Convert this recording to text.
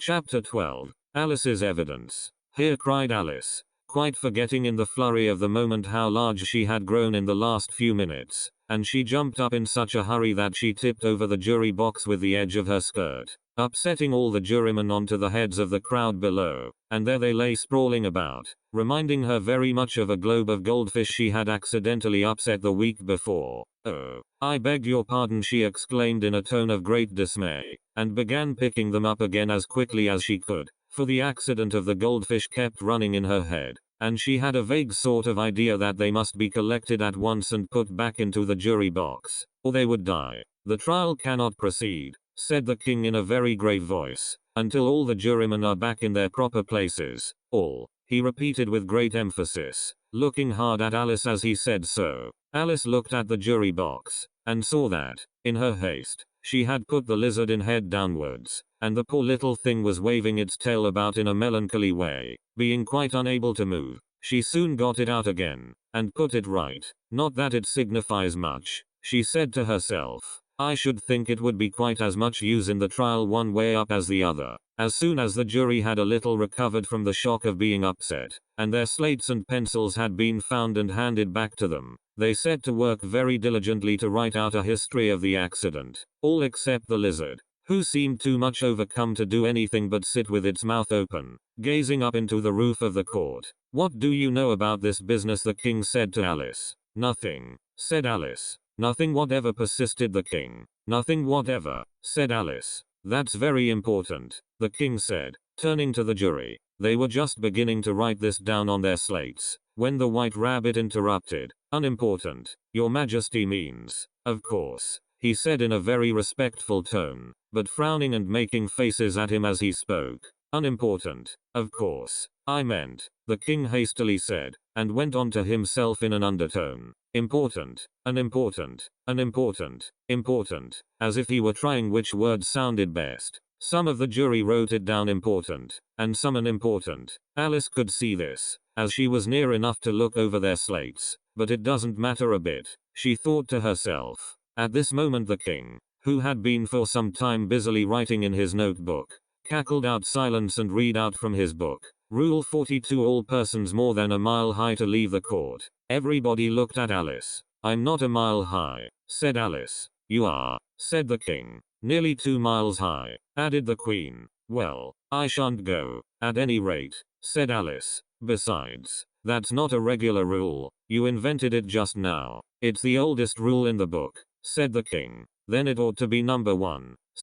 Chapter 12. Alice's Evidence. Here, cried Alice, quite forgetting in the flurry of the moment how large she had grown in the last few minutes, and she jumped up in such a hurry that she tipped over the jury box with the edge of her skirt, upsetting all the jurymen onto the heads of the crowd below, and there they lay sprawling about, reminding her very much of a globe of goldfish she had accidentally upset the week before. "Oh, I beg your pardon," she exclaimed in a tone of great dismay, and began picking them up again as quickly as she could, for the accident of the goldfish kept running in her head, and she had a vague sort of idea that they must be collected at once and put back into the jury box, or they would die. "The trial cannot proceed," said the king in a very grave voice, "until all the jurymen are back in their proper places. All," he repeated with great emphasis, looking hard at Alice as he said so. Alice looked at the jury box, and saw that, in her haste, she had put the lizard in head downwards, and the poor little thing was waving its tail about in a melancholy way, being quite unable to move. She soon got it out again, and put it right. "Not that it signifies much," she said to herself. "I should think it would be quite as much use in the trial one way up as the other." As soon as the jury had a little recovered from the shock of being upset, and their slates and pencils had been found and handed back to them, they set to work very diligently to write out a history of the accident, all except the lizard, who seemed too much overcome to do anything but sit with its mouth open, gazing up into the roof of the court. "What do you know about this business?" the king said to Alice. "Nothing," said Alice. "Nothing whatever," persisted the king. "Nothing whatever," said Alice. "That's very important," the king said, turning to the jury. They were just beginning to write this down on their slates, when the white rabbit interrupted. "Unimportant, your majesty means, of course," he said in a very respectful tone, but frowning and making faces at him as he spoke. "Unimportant, of course, I meant," the king hastily said, and went on to himself in an undertone. "Important, unimportant, unimportant, important," as if he were trying which word sounded best. Some of the jury wrote it down important, and some unimportant. Alice could see this, as she was near enough to look over their slates, but it doesn't matter a bit, she thought to herself. At this moment the king, who had been for some time busily writing in his notebook, cackled out silence and read out from his book. Rule 42: all persons more than a mile high to leave the court. Everybody looked at Alice. "I'm not a mile high," said Alice. "You are," said the king. "Nearly 2 miles high," added the queen. "Well, I shan't go, at any rate," said Alice. "Besides, that's not a regular rule. You invented it just now." "It's the oldest rule in the book," said the king. "Then it ought to be number 1.